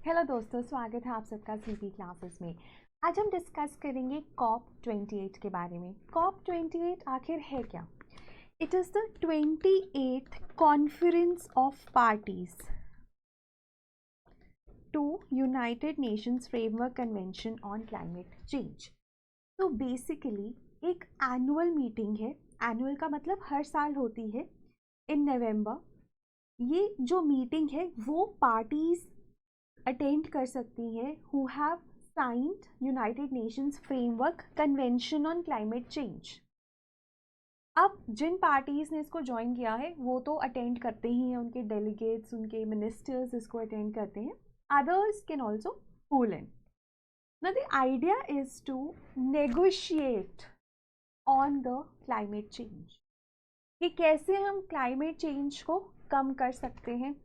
Hello दोस्तों, स्वागत है आप सबका सीपी क्लासेस में। आज हम डिस्कस करेंगे COP28 के बारे में। COP28 आखिर है क्या? It is the 28th conference of parties to United Nations framework convention on climate change. तो बेसिकली एक एनुअल मीटिंग है। एनुअल का मतलब हर साल होती है इन नवंबर। ये जो मीटिंग है वो पार्टीज अटेंड कर सकती हैं who have signed United Nations framework convention on climate change. अब जिन पार्टीज ने इसको ज्वाइन किया है वो तो अटेंड करते ही हैं, उनके डेलीगेट्स, उनके मिनिस्टर्स इसको अटेंड करते हैं। Others can also pull in. Now the idea is to negotiate on the climate change, कि कैसे हम क्लाइमेट चेंज को कम कर सकते हैं,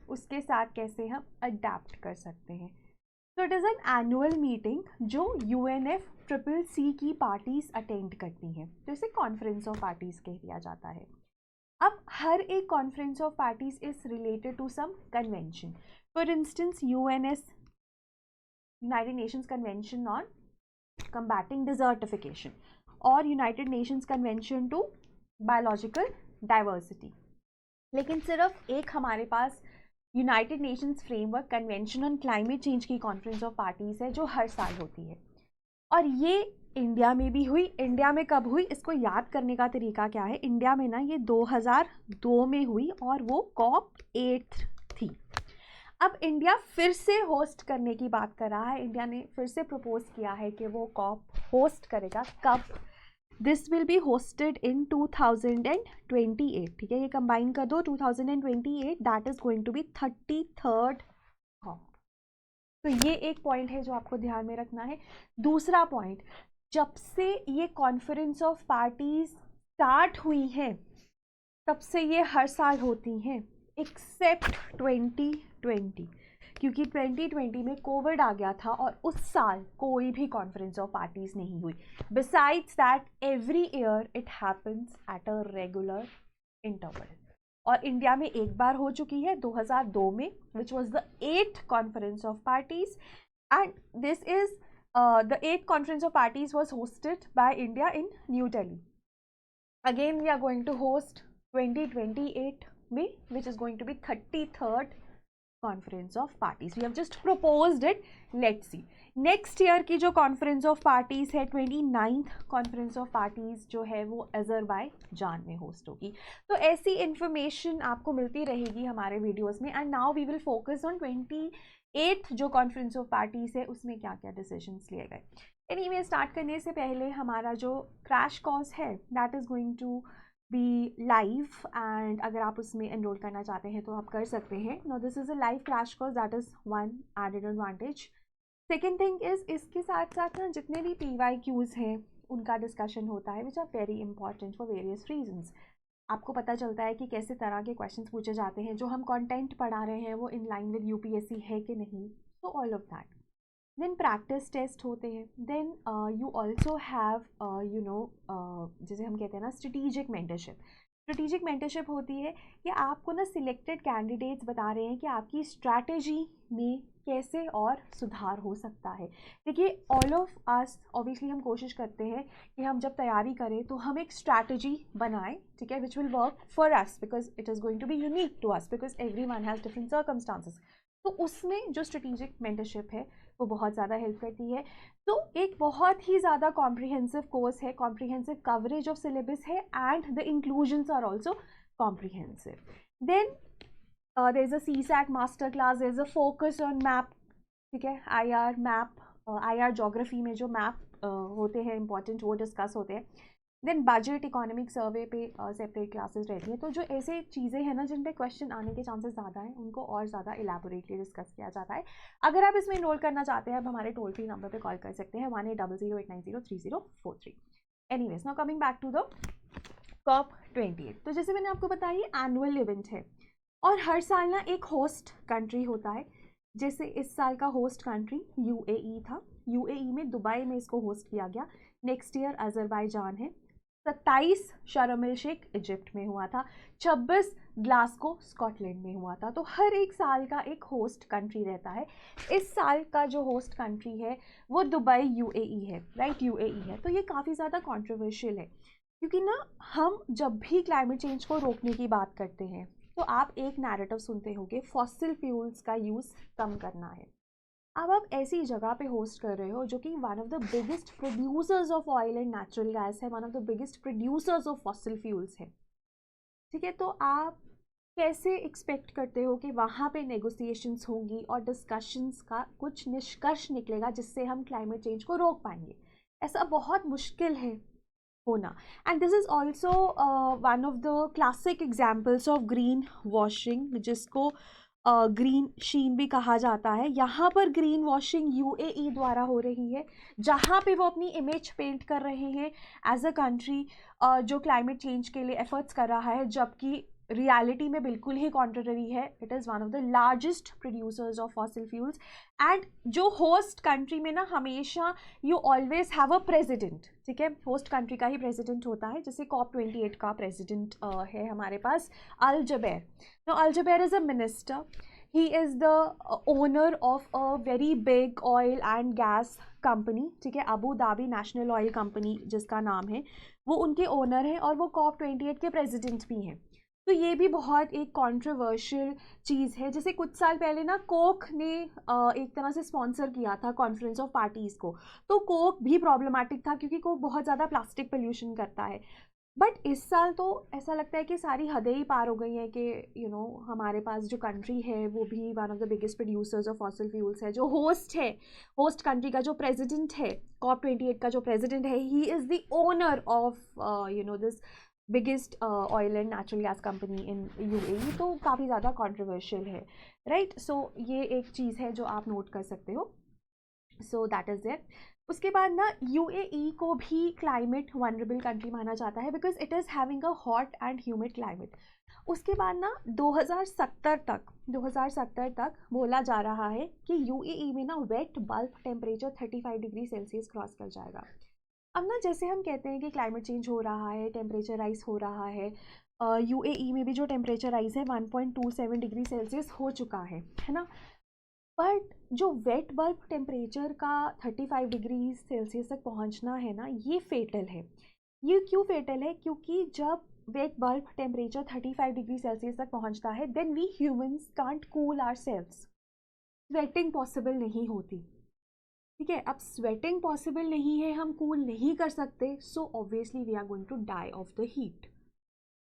उसके साथ कैसे हम अडेप्ट कर सकते हैं। So it is an annual meeting जो UNFCCC की पार्टीज अटेंड करती हैं, तो इसे कॉन्फ्रेंस ऑफ पार्टीज कह दिया जाता है। अब हर एक conference of parties is related to some convention. For instance United Nations convention on combating desertification और United Nations convention to biological diversity. लेकिन सिर्फ एक हमारे पास United Nations framework convention on climate change की कॉन्फ्रेंस ऑफ पार्टीज है जो हर साल होती है, और ये इंडिया में भी हुई। इंडिया में कब हुई, इसको याद करने का तरीका क्या है? इंडिया में ना ये 2002 में हुई और वो COP8 थी। अब इंडिया फिर से होस्ट करने की बात कर रहा है। इंडिया ने फिर से प्रपोज किया है कि वो COP होस्ट करेगा। कब? This will be hosted in 2028। ठीक है, ये कंबाइन कर दो, 2028, that is going to be 33rd COP। तो ये एक पॉइंट है जो आपको ध्यान में रखना है। दूसरा पॉइंट, जब से ये कॉन्फ्रेंस ऑफ पार्टीज स्टार्ट हुई हैं तब से ये हर साल होती हैं एक्सेप्ट 2020, क्योंकि 2020 में कोविड आ गया था और उस साल कोई भी कॉन्फ्रेंस ऑफ पार्टीज नहीं हुई। Besides that every year it happens at a regular interval, और इंडिया में एक बार हो चुकी है 2002 में, which was the 8th conference of parties, and this is the 8th conference of parties was hosted by India in New Delhi. Again we are going to host 2028 में, which is going to be 33rd conference of parties. We have just proposed it. Let's see. Next year की जो conference of parties है, 29th conference of parties जो है वो Azerbaijan में host होगी। तो ऐसी इंफॉर्मेशन आपको मिलती रहेगी हमारे वीडियोस में। And now we will focus on 28th जो कॉन्फ्रेंस ऑफ पार्टीज है उसमें क्या क्या डिसीजंस लिए गए। एनीवे, स्टार्ट करने से पहले हमारा जो क्रैश कोर्स है that is going to be live, and अगर आप उसमें एनरोल करना चाहते हैं तो आप कर सकते हैं। No, this is a live crash course, that is one added advantage. Second thing is, इसके साथ साथ ना जितने भी PYQs हैं उनका डिस्कशन होता है, which are very important for various reasons. आपको पता चलता है कि कैसे तरह के क्वेश्चंस पूछे जाते हैं, जो हम कंटेंट पढ़ा रहे हैं वो इन लाइन विद UPSC है कि नहीं, so all of that. Then practice test होते हैं। देन यू ऑल्सो हैव जैसे हम कहते हैं ना स्ट्रेटिजिक मेंटरशिप। स्ट्रेटिजिक मेंटरशिप होती है कि आपको ना सिलेक्टेड कैंडिडेट्स बता रहे हैं कि आपकी स्ट्रैटेजी में कैसे और सुधार हो सकता है। देखिए, ऑल ऑफ अस ऑब्वियसली हम कोशिश करते हैं कि हम जब तैयारी करें तो हम एक स्ट्रैटेजी बनाएं, ठीक है, which will work for us because it is going to be unique to us, because every one has different circumstances. तो उसमें जो स्ट्रेटिजिक मेंटरशिप है वो बहुत ज़्यादा हेल्प करती है। तो एक बहुत ही ज़्यादा कॉम्प्रिहेंसिव कोर्स है, कॉम्प्रिहेंसिव कवरेज ऑफ सिलेबस है, and the inclusions are also comprehensive. Then there is a CSAT master class, there is a focus on map, ठीक है, IR मैप, IR जोग्राफी में जो मैप होते हैं इंपॉर्टेंट वो discuss होते हैं। देन बजट इकोनॉमिक सर्वे पे सेपरेट क्लासेस रहती हैं। तो जो ऐसे चीज़ें हैं ना जिन पे क्वेश्चन आने के चांसेस ज़्यादा हैं उनको और ज़्यादा इलेबोरेटली डिस्कस किया जाता है। अगर आप इसमें इनरोल करना चाहते हैं, आप हमारे टोल फ्री नंबर पे कॉल कर सकते हैं 180089030343। Anyways, now coming back to the COP28। तो जैसे मैंने आपको बताया ये एनुअल इवेंट है और हर साल ना एक होस्ट कंट्री होता है। जैसे इस साल का होस्ट कंट्री UAE था। UAE में दुबई में इसको होस्ट किया गया। नेक्स्ट ईयर अजरबैजान है। 27 शर्म एल शेख इजिप्ट में हुआ था, 26 ग्लासगो स्कॉटलैंड में हुआ था। तो हर एक साल का एक होस्ट कंट्री रहता है। इस साल का जो होस्ट कंट्री है वो दुबई यूएई है, राइट, यूएई है। तो ये काफ़ी ज़्यादा कंट्रोवर्शियल है, क्योंकि ना हम जब भी क्लाइमेट चेंज को रोकने की बात करते हैं तो आप एक नैरेटिव सुनते होंगे, फॉसिल फ्यूल्स का यूज़ कम करना है। अब आप ऐसी जगह पे होस्ट कर रहे हो जो कि one of the biggest producers of oil and natural gas है, one of the biggest producers of fossil fuels है, ठीक है। तो आप कैसे एक्सपेक्ट करते हो कि वहाँ पे नेगोशिएशंस होंगी और डिस्कशंस का कुछ निष्कर्ष निकलेगा जिससे हम क्लाइमेट चेंज को रोक पाएंगे? ऐसा बहुत मुश्किल है होना। And this is also one of the classic examples of green washing, जिसको ग्रीन शीन भी कहा जाता है। यहाँ पर ग्रीन वॉशिंग यूएई द्वारा हो रही है, जहाँ पे वो अपनी इमेज पेंट कर रहे हैं एज अ कंट्री जो क्लाइमेट चेंज के लिए एफर्ट्स कर रहा है, जबकि रियलिटी में बिल्कुल ही कॉन्ट्ररी है। It is one of the largest producers of fossil fuels. And जो होस्ट कंट्री में ना हमेशा you always have a president, ठीक है, होस्ट कंट्री का ही प्रेसिडेंट होता है। जैसे COP28 का प्रेसिडेंट है हमारे पास Al Jaber. No, Al Jaber is a minister, he is the owner of a very big oil and gas company, ठीक है, Abu Dhabi National Oil Company जिसका नाम है, वो उनके ओनर हैं और वो COP28 के प्रेसिडेंट भी हैं। तो ये भी बहुत एक कंट्रोवर्शियल चीज़ है। जैसे कुछ साल पहले ना कोक ने एक तरह से स्पॉन्सर किया था कॉन्फ्रेंस ऑफ पार्टीज़ को, तो कोक भी प्रॉब्लमेटिक था क्योंकि कोक बहुत ज़्यादा प्लास्टिक पोल्यूशन करता है। बट इस साल तो ऐसा लगता है कि सारी हदें ही पार हो गई हैं कि हमारे पास जो कंट्री है वो भी one of the biggest producers of fossil fuels है। जो होस्ट है, होस्ट कंट्री का जो प्रेसिडेंट है, COP28 का जो प्रेसिडेंट है, ही is the owner of this biggest oil and natural gas company in UAE. तो काफ़ी ज़्यादा कंट्रोवर्शियल है, राइट। सो ये एक चीज़ है जो आप नोट कर सकते हो। So that is it. उसके बाद ना यूएई को भी क्लाइमेट वनरेबल कंट्री माना जाता है because it is having a hot and humid climate. उसके बाद ना 2070 तक बोला जा रहा है कि यूएई में ना wait bulb temperature 35 degree Celsius cross कर जाएगा। अब ना जैसे हम कहते हैं कि क्लाइमेट चेंज हो रहा है, टेम्परेचर राइज हो रहा है, यूएई में भी जो टेम्परेचर राइज है 1.27 डिग्री सेल्सियस हो चुका है ना। बट जो वेट बल्ब टेम्परेचर का 35 डिग्री सेल्सियस तक पहुंचना है ना, ये फेटल है। ये क्यों फेटल है? क्योंकि जब wet bulb temperature 35 degree Celsius तक पहुंचता है then we humans can't cool ourselves, sweating possible नहीं होती, ठीक है। अब स्वेटिंग पॉसिबल नहीं है, हम कूल नहीं कर सकते, so obviously we are going to die of the heat,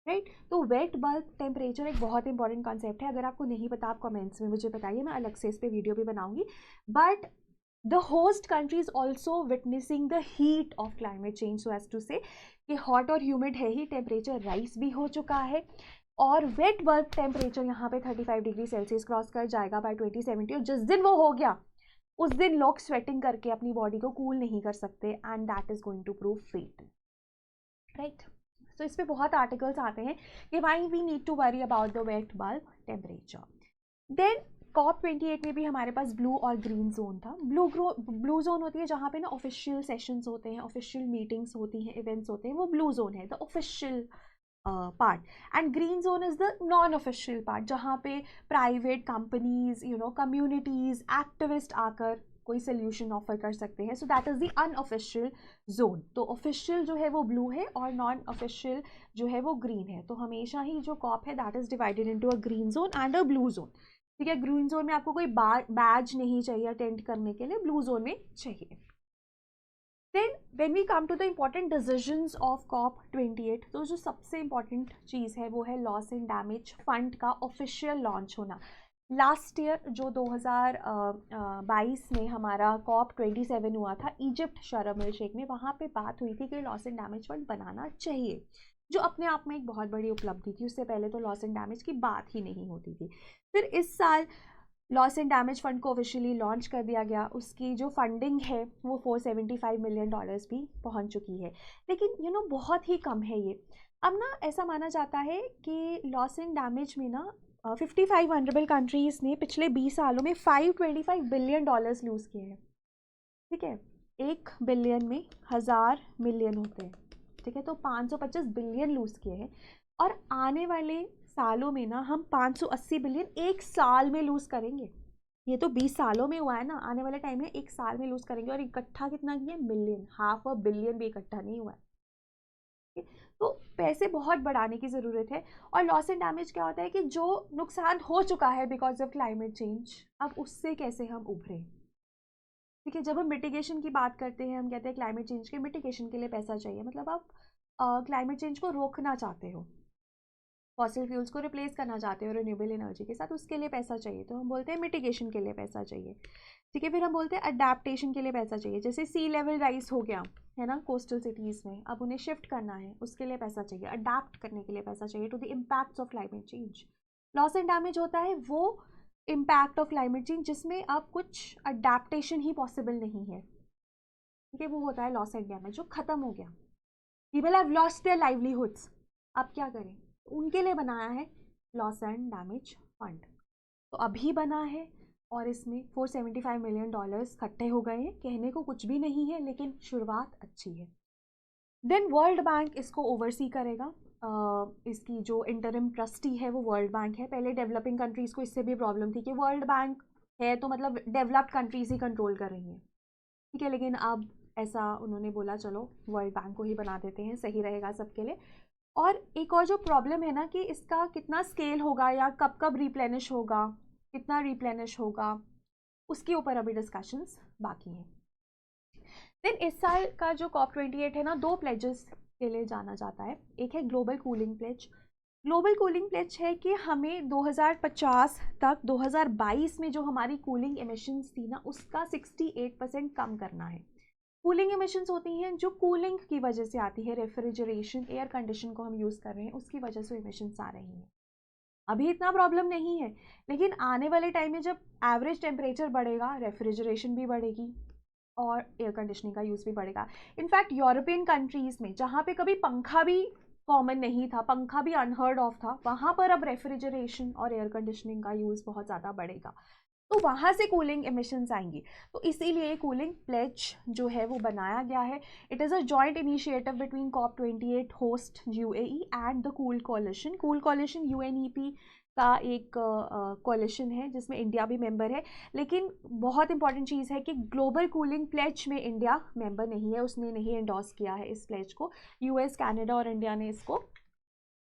right. तो वेट बल्ब टेम्परेचर एक बहुत इंपॉर्टेंट कॉन्सेप्ट है। अगर आपको नहीं पता आप कमेंट्स में मुझे बताइए, मैं अलग से इस पर वीडियो भी बनाऊंगी। But the host country is also witnessing the heat of climate change, so as to say कि हॉट और ह्यूमिड है ही, टेम्परेचर राइज भी हो चुका है और वेट बल्ब टेम्परेचर यहाँ पे 35 डिग्री सेल्सियस क्रॉस कर जाएगा बाय 2070। और जिस दिन वो हो गया उस दिन लोग स्वेटिंग करके अपनी बॉडी को कूल नहीं कर सकते and that is going to prove fatal, right. So इस पे बहुत आर्टिकल्स आते हैं कि why we need to worry about the wet bulb temperature. Then COP28 में भी हमारे पास ब्लू और ग्रीन जोन था। ब्लू जोन होती है जहाँ पे ना ऑफिशियल सेशंस होते हैं, ऑफिशियल मीटिंग्स होती हैं, इवेंट्स होते हैं, वो ब्लू जोन है, the official part. And green zone is the non official part, जहाँ पे प्राइवेट कंपनीज, कम्युनिटीज, एक्टिविस्ट आकर कोई सोल्यूशन ऑफर कर सकते हैं। So that is the unofficial zone. तो ऑफिशियल जो है वो ब्लू है और नॉन ऑफिशियल जो है वो ग्रीन है। तो हमेशा ही जो COP है that is divided into a green zone and a blue zone, ठीक है। ग्रीन जोन में आपको कोई बैज नहीं चाहिए अटेंड करने के लिए, ब्लू जोन में चाहिए। Then when we come to the important decisions of COP28, तो जो सबसे इम्पॉर्टेंट चीज़ है वो है लॉस एंड डैमेज फंड का ऑफिशियल लॉन्च होना। लास्ट ईयर जो 2022 में हमारा COP27 हुआ था इजिप्ट शर्म एल शेख में, वहाँ पे बात हुई थी कि लॉस एंड डैमेज फंड बनाना चाहिए, जो अपने आप में एक बहुत बड़ी उपलब्धि थी। उससे पहले तो लॉस एंड डैमेज की बात ही नहीं होती थी। फिर इस साल लॉस एंड डैमेज फंड को ऑफिशियली लॉन्च कर दिया गया। उसकी जो फंडिंग है वो $475 मिलियन भी पहुंच चुकी है, लेकिन बहुत ही कम है ये। अब ना ऐसा माना जाता है कि लॉस एंड डैमेज में ना 55 वनरेबल कंट्रीज़ ने पिछले 20 सालों में $525 बिलियन लूज़ किए हैं, ठीक है। 1 बिलियन में 1000 मिलियन होते हैं, ठीक है, तो 525 बिलियन लूज़ किए हैं, और आने वाले सालों में ना हम 580 बिलियन एक साल में लूज़ करेंगे। ये तो 20 सालों में हुआ है ना, आने वाले टाइम में एक साल में लूज़ करेंगे। और इकट्ठा कितना किया? मिलियन, 500 बिलियन भी इकट्ठा नहीं हुआ है। तो पैसे बहुत बढ़ाने की ज़रूरत है। और लॉस एंड डैमेज क्या होता है कि जो नुकसान हो चुका है बिकॉज ऑफ क्लाइमेट चेंज, अब उससे कैसे हम उभरें। ठीक है, जब हम मिटिगेशन की बात करते हैं, हम कहते हैं क्लाइमेट चेंज के मिटिगेशन के लिए पैसा चाहिए, मतलब आप क्लाइमेट चेंज को रोकना चाहते हो, फॉसिल फ्यूल्स को रिप्लेस करना चाहते हो रिन्यूएबल एनर्जी के साथ, उसके लिए पैसा चाहिए, तो हम बोलते हैं मिटिगेशन के लिए पैसा चाहिए। ठीक है, फिर हम बोलते हैं अडेप्टेशन के लिए पैसा चाहिए, जैसे सी लेवल राइज हो गया है ना कोस्टल सिटीज़ में, अब उन्हें शिफ्ट करना है, उसके लिए पैसा चाहिए, अडेप्ट करने के लिए पैसा चाहिए to the impacts of climate change. Loss and damage होता है वो इम्पैक्ट ऑफ क्लाइमेट चेंज जिसमें अब कुछ अडेप्टेशन ही पॉसिबल नहीं है। ठीक है, वो होता है लॉस एंड डैमेज, जो ख़त्म हो गया, people have lost their livelihoods, अब क्या करें, उनके लिए बनाया है लॉस एंड डैमेज फंड। तो अभी बना है और इसमें $475 मिलियन इकट्ठे हो गए हैं, कहने को कुछ भी नहीं है लेकिन शुरुआत अच्छी है। देन वर्ल्ड बैंक इसको ओवरसी करेगा, इसकी जो इंटरिम ट्रस्टी है वो वर्ल्ड बैंक है। पहले डेवलपिंग कंट्रीज़ को इससे भी प्रॉब्लम थी कि वर्ल्ड बैंक है तो मतलब डेवलप्ड कंट्रीज़ ही कंट्रोल कर रही हैं, ठीक है, लेकिन अब ऐसा उन्होंने बोला चलो वर्ल्ड बैंक को ही बना देते हैं, सही रहेगा सबके लिए। और एक और जो प्रॉब्लम है ना कि इसका कितना स्केल होगा या कब कब रिप्लेनिश होगा, कितना रिप्लेनिश होगा, उसके ऊपर अभी डिस्कशंस बाकी हैं। देन इस साल का जो COP28 है ना, 2 प्लेजेस के लिए जाना जाता है। एक है global cooling pledge. Global cooling pledge है कि हमें 2050 तक 2022 में जो हमारी कूलिंग एमिशंस थी ना उसका 68% कम करना है। कूलिंग एमिशंस होती हैं जो कूलिंग की वजह से आती है, रेफ्रिजरेशन, एयर कंडीशन को हम यूज़ कर रहे हैं उसकी वजह से एमिशंस आ रही हैं। अभी इतना प्रॉब्लम नहीं है, लेकिन आने वाले टाइम में जब एवरेज टेम्परेचर बढ़ेगा, रेफ्रिजरेशन भी बढ़ेगी और एयर कंडीशनिंग का यूज़ भी बढ़ेगा। इनफैक्ट यूरोपियन कंट्रीज़ में जहाँ पे कभी पंखा भी कॉमन नहीं था, पंखा भी अनहर्ड ऑफ था, वहाँ पर अब रेफ्रिजरेशन और एयर कंडीशनिंग का यूज़ बहुत ज़्यादा बढ़ेगा, तो वहाँ से कूलिंग एमिशंस आएंगी। तो इसीलिए कूलिंग प्लेज जो है वो बनाया गया है। It is a joint initiative between COP28 host UAE and the cool coalition. Cool coalition UNEP का एक कोलिशन है जिसमें इंडिया भी मेंबर है, लेकिन बहुत इंपॉर्टेंट चीज़ है कि ग्लोबल कूलिंग प्लेज में इंडिया मेंबर नहीं है, उसने नहीं एंडोर्स किया है इस प्लेज को। US, कनाडा और इंडिया ने इसको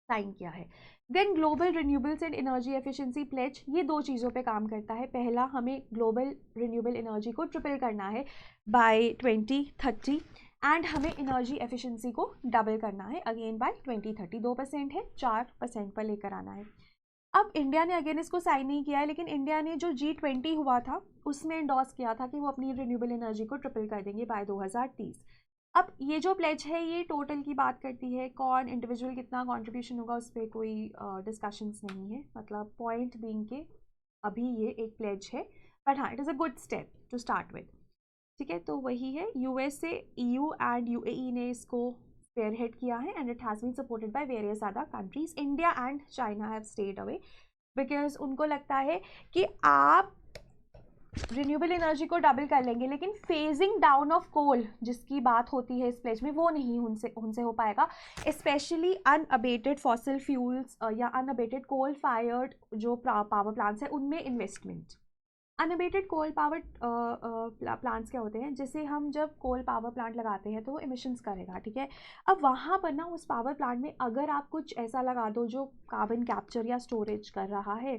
साइन किया है। Then global renewables and energy efficiency pledge, ये 2 चीज़ों पे काम करता है। पहला, हमें ग्लोबल रिन्यूएबल एनर्जी को ट्रिपल करना है बाय 2030 एंड हमें एनर्जी एफिशिएंसी को डबल करना है अगेन बाय 2030। 2% है, 4% पर लेकर आना है। अब इंडिया ने अगेन इसको साइन नहीं किया है, लेकिन इंडिया ने जो G20 हुआ था उसमें एंडोर्स किया था कि वो अपनी रिन्यूएबल एनर्जी को ट्रिपल कर देंगे बाय 2030। अब ये जो प्लेज है ये टोटल की बात करती है, कौन इंडिविजुअल कितना कंट्रीब्यूशन होगा उस पर कोई डिस्कशंस नहीं है, मतलब पॉइंट बीइंग के अभी ये एक प्लेज है, बट हाँ it is a good step to start with. ठीक है, तो वही है, USA, EU एंड UAE ने इसको spearhead किया है and it has been supported by various other countries. India and China have stayed away because उनको लगता है कि आप रिन्यूएबल एनर्जी को डबल कर लेंगे लेकिन फेजिंग डाउन ऑफ कोल जिसकी बात होती है इस प्लेज में वो नहीं उनसे हो पाएगा, स्पेशली अनअबेटेड फॉसिल फ्यूल्स या अनअबेटेड कोल फायर्ड जो पावर प्लांट्स हैं उनमें investment. Unabated coal power plants क्या होते हैं, जैसे हम जब कोल पावर प्लांट लगाते हैं तो वो एमिशंस करेगा, ठीक है। अब वहाँ पर ना उस पावर प्लांट में अगर आप कुछ ऐसा लगा दो जो कार्बन कैप्चर या स्टोरेज कर रहा है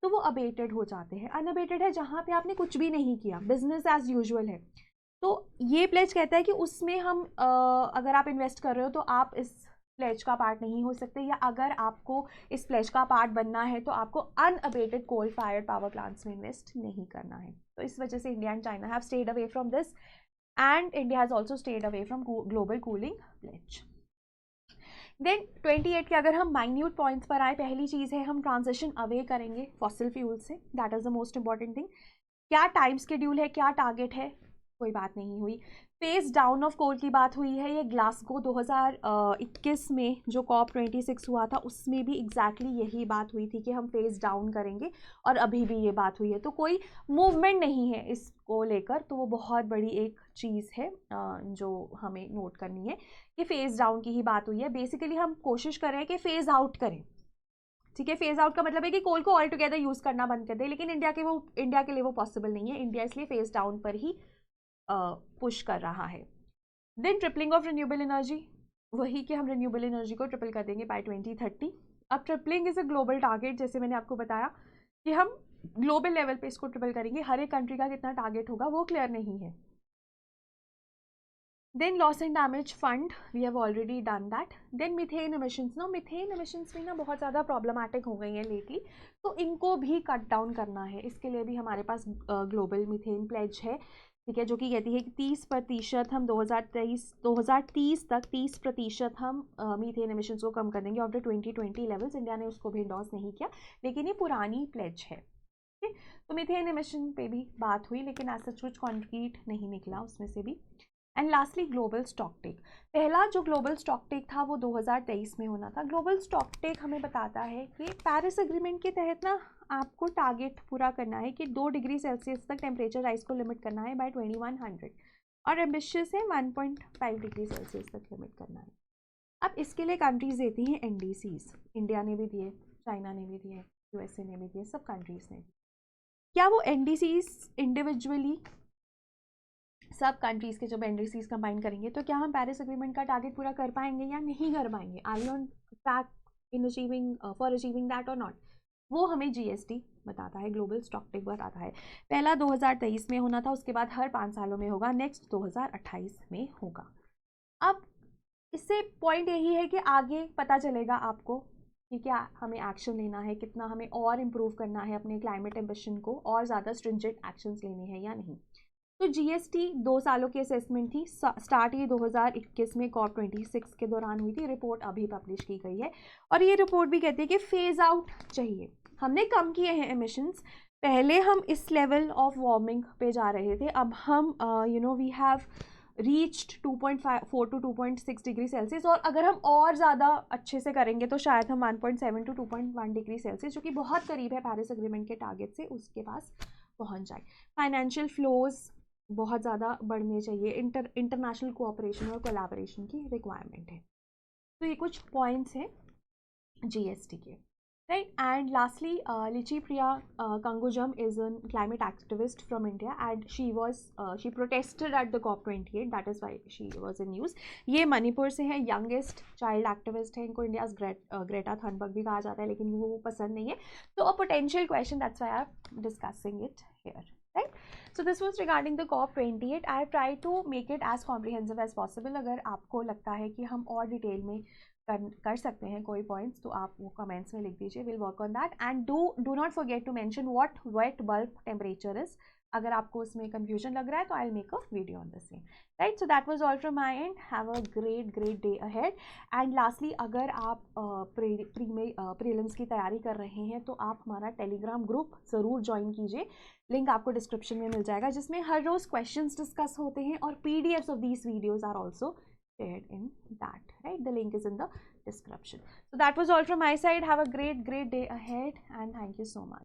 तो वो अबेटेड हो जाते हैं। अनअबेटेड है जहाँ पे आपने कुछ भी नहीं किया, बिजनेस एज यूजुअल है, तो ये प्लेज कहता है कि उसमें हम अगर आप इन्वेस्ट कर रहे हो तो आप इस प्लेज का पार्ट नहीं हो सकते, या अगर आपको इस प्लेज का पार्ट बनना है तो आपको unabated coal fired power plants में इन्वेस्ट नहीं करना है। तो इस वजह से India and China have stayed away from this and India has also stayed away from global cooling pledge. Then 28 के अगर हम माइन्यूट पॉइंट्स पर आए, पहली चीज़ है हम ट्रांजिशन अवे करेंगे फॉसिल फ्यूल से, that is the most important thing. क्या टाइम शेड्यूल है, क्या टारगेट है, कोई बात नहीं हुई। फेज डाउन ऑफ कोल की बात हुई है, ये ग्लासगो 2021 में जो COP26 हुआ था उसमें भी एग्जैक्टली यही बात हुई थी कि हम फेज डाउन करेंगे, और अभी भी ये बात हुई है। तो कोई मूवमेंट नहीं है इसको लेकर, तो वो बहुत बड़ी एक चीज़ है जो हमें नोट करनी है कि फेज डाउन की ही बात हुई है। बेसिकली हम कोशिश कर रहे हैं कि फेज आउट करें, ठीक है। फेज आउट का मतलब है कि कोल को ऑल टुगेदर यूज़ करना बंद कर दे, लेकिन इंडिया के लिए वो पॉसिबल नहीं है। इंडिया इसलिए फेज डाउन पर ही पुश कर रहा है। Then tripling of renewable energy, वही कि हम रिन्यूएबल एनर्जी को ट्रिपल कर देंगे बाय 2030। अब tripling is a global target, जैसे मैंने आपको बताया कि हम ग्लोबल लेवल पे इसको ट्रिपल करेंगे। हर एक कंट्री का कितना टारगेट होगा वो क्लियर नहीं है। Then loss and damage fund, we have already done that. Then methane emissions, no methane emissions भी ना बहुत ज़्यादा प्रॉब्लमैटिक हो गई हैं लेटली, तो इनको भी कट डाउन करना है। इसके लिए भी हमारे पास ग्लोबल मीथेन प्लेज है, ठीक है, जो कि कहती है कि 30% हम 2030 तक 30% हम मीथेन एमिशंस को कम कर देंगे ऑफ द 2020 लेवल्स। इंडिया ने उसको भी इंडोर्स नहीं किया, लेकिन ये पुरानी प्लेज है, ठीक है। तो मीथेन एमिशन पे भी बात हुई, लेकिन एज सच कुछ कॉन्क्रीट नहीं निकला उसमें से भी। And lastly global stock take, पहला जो ग्लोबल स्टॉक टेक था वो 2023 में होना था। ग्लोबल स्टॉक टेक हमें बताता है कि पेरिस एग्रीमेंट के तहत ना आपको टारगेट पूरा करना है कि 2 डिग्री सेल्सियस तक टेम्परेचर राइज को लिमिट करना है बाय 2100, और एम्बिशियस है 1.5 डिग्री सेल्सियस तक लिमिट करना है। अब इसके लिए कंट्रीज देती हैं NDCs, इंडिया ने भी दिए, चाइना ने भी दिए, USA ने भी दिए, सब कंट्रीज ने। क्या वो NDCs इंडिविजुअली सब कंट्रीज़ के जब NDCs कंबाइन करेंगे तो क्या हम पेरिस एग्रीमेंट का टारगेट पूरा कर पाएंगे या नहीं कर पाएंगे? Are we on track in achieving for achieving that और नॉट? वो हमें GST बताता है, ग्लोबल स्टॉक टेक बताता है। पहला 2023 में होना था, उसके बाद हर 5 सालों में होगा, नेक्स्ट 2028 में होगा। अब इससे पॉइंट यही है कि आगे पता चलेगा आपको कि क्या हमें एक्शन लेना है, कितना हमें और इम्प्रूव करना है अपने क्लाइमेट एम्बिशन को, और ज़्यादा स्ट्रिंजेंट एक्शंस लेने हैं या नहीं। तो GST 2 सालों की असेसमेंट थी, स्टार्ट ये 2021 में COP26 के दौरान हुई थी। रिपोर्ट अभी पब्लिश की गई है, और ये रिपोर्ट भी कहती है कि फेज आउट चाहिए। हमने कम किए हैं एमिशंस, पहले हम इस लेवल ऑफ वार्मिंग पे जा रहे थे, अब हम we have reached 2.4 to 2.6 degree Celsius, और अगर हम और ज़्यादा अच्छे से करेंगे तो शायद हम 1.7 टू 2.1 डिग्री सेल्सियस, जो कि बहुत करीब है पेरिस एग्रीमेंट के टारगेट से, उसके पास पहुंच जाए। फाइनेंशियल फ्लोज बहुत ज़्यादा बढ़ने चाहिए, इंटरनेशनल कोऑपरेशन और कोलैबोरेशन की रिक्वायरमेंट है। तो ये कुछ पॉइंट्स हैं GST के, right. And lastly Licypriya Kangujam is an climate activist from India, and she protested at the COP28, that is why she was in news. ये मणिपुर से है, यंगेस्ट चाइल्ड एक्टिविस्ट है, इनको इंडियाज ग्रेटा थनबर्ग भी कहा जाता है, लेकिन वो पसंद नहीं है। तो a potential question, that's why I am discussing it here, right? So this was regarding the COP28. I have tried to make it as comprehensive as possible. अगर आपको लगता है कि हम और डिटेल में कर सकते हैं कोई पॉइंट्स, तो आप वो कमेंट्स में लिख दीजिए, will work on that. And do not forget to mention what wet bulb temperature is. अगर आपको उसमें कंफ्यूजन लग रहा है तो I will make a video on the same, right. So that was all from my end, have a great day ahead. And lastly, अगर आप prelims की तैयारी कर रहे हैं तो आप हमारा टेलीग्राम ग्रुप ज़रूर ज्वाइन कीजिए, लिंक आपको डिस्क्रिप्शन में मिल जाएगा, जिसमें हर रोज़ क्वेश्चंस डिस्कस होते हैं, और PDFs ऑफ दीज videos are also shared in that, right? The link is in the description. So that was all from my side. Have a great day ahead, and thank you so much.